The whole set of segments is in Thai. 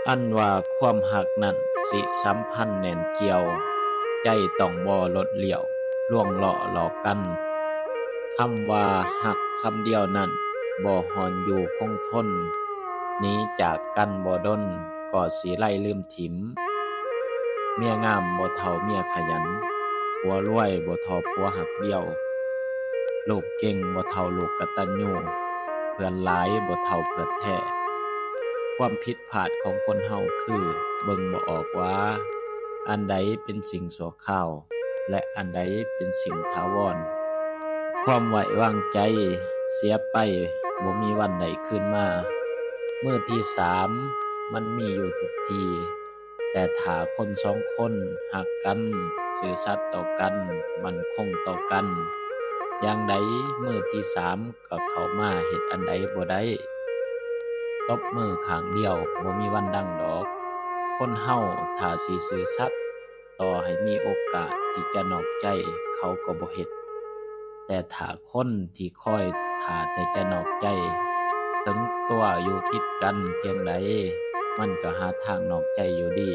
อันว่าความหักนั้นสิสัมพันธ์แน่นเกี่ยวใจต้องบ่ลดเหลี่ยวล่วงเลาะหลอกกันคำว่าหักคำเดียวนั้นบ่ฮอนอยู่คงทนหนีจากกันบ่ดนก็สิไล่ลืมถิมเมียงามบ่เท่าเมียขยันผัวรวยบ่เท่าผัวหักเดียวลูกเก่งบ่เท่าลูกกตัญญูเพื่อนหลายบ่เท่าเพื่อนแท้ ความผิดพลาดของคนเฮาคือเบิ่งบ่ออกว่าอันใดเป็นสิ่งชั่วคราวและอันใดเป็นสิ่งถาวรความไว้วางใจเสียไปบ่มีวันใดคืนมามื้อที่สามมันมีอยู่ทุกทีแต่ถ้าคนสองคนรักกันซื่อสัตย์ต่อกันมั่นคงต่อกันอย่างใดมื้อที่สามก็เข้ามาเฮ็ดอันใดบ่ได้ ตบมือข้างเดียวบ่มีวันดังดอกคนเฮาถ้าสิซื่อสัตย์ต่อให้มีโอกาสที่จะนอกใจเขาก็บ่เฮ็ดแต่ถ้าคนที่คอยท่าแต่จะนอกใจถึงตัวอยู่ติดกันเพียงใดมันก็หาทางนอกใจอยู่ดี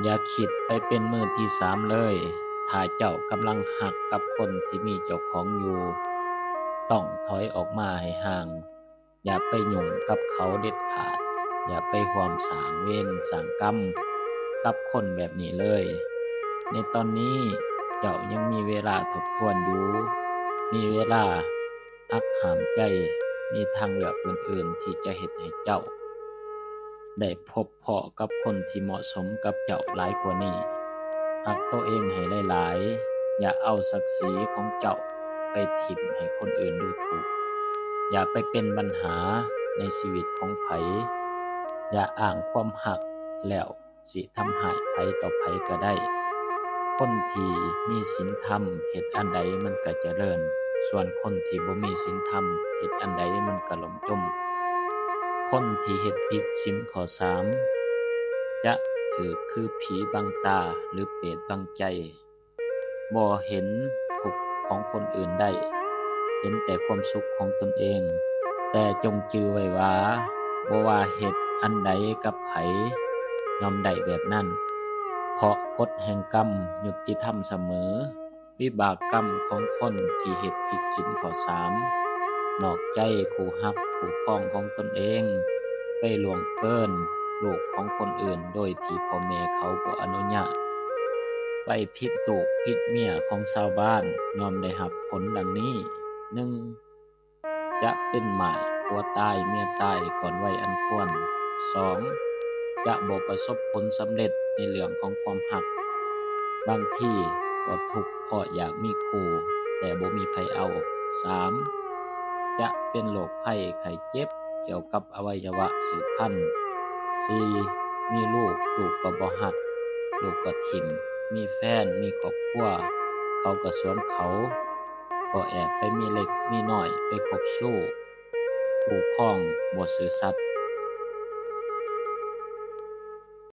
อย่าคิดไปเป็นมือที่สามเลยถ้าเจ้ากำลังหักกับคนที่มีเจ้าของอยู่ต้องถอยออกมาให้ห่าง อย่าไปยุ่งกับเขาเด็ดขาดอย่าไปร่วมสร้างเวรสร้างกรรมกับคนแบบนี้เลยในตอนนี้เจ้ายังมีเวลาทบทวนอยู่มีเวลาหักห้ามใจมีทางเลือกอื่นๆที่จะเฮ็ดให้เจ้าได้พบเพาะกับคนที่เหมาะสมกับเจ้าหลายกว่านี้รักตัวเองให้หลายๆอย่าเอาศักดิ์ศรีของเจ้าไปถิ่มให้คนอื่นดูถูก อย่าไปเป็นปัญหาในชีวิตของไผอย่าอ้างความหักแล้วสิทำให้ไผต่อไผก็ได้คนที่มีศีลธรรมเฮ็ดอันใดมันก็เจริญส่วนคนที่บ่มีศีลธรรมเฮ็ดอันใดมันก็ล่มจมคนที่เฮ็ดผิดศีลข้อสามจะถูกคือผีบังตาหรือเปรตบังใจบ่เห็นทุกข์ของคนอื่นได้ เห็นแต่ความสุขของตนเอง แต่จงจือไว้ว่าบ่ว่าเฮ็ดอันใดกับไผย่อมได้แบบนั้น เพราะกฎแห่งกรรมยุติธรรมเสมอ วิบากกรรมของคนที่เฮ็ดผิดศีลข้อสามนอกใจคู่รักคู่ครองของตนเอง ไปล่วงเกินลูกของคนอื่นโดยที่พ่อแม่เขาบ่อนุญาต ไปผิดลูกผิดเมียของชาวบ้านย่อมได้รับผลดังนี้ 1. จะเป็นหมายผัวตายเมียตายก่อนวัยอันควร 2. จะบ่ประสบผลสำเร็จในเรื่องของความรักบางทีก็ทุกข์เพราะอยากมีคู่แต่บ่มีไผเอา 3. จะเป็นโรคภัยไข้เจ็บเกี่ยวกับอวัยวะสืบพันธุ์ 4. มีลูกก็บ่รักลูกก็ถิ้มมีแฟนมีครอบครัวเขาก็สวมเขาก็แอบไปมีเล็กมีน้อยไปคบชู้คู่ครองบ่ซื่อสัตย์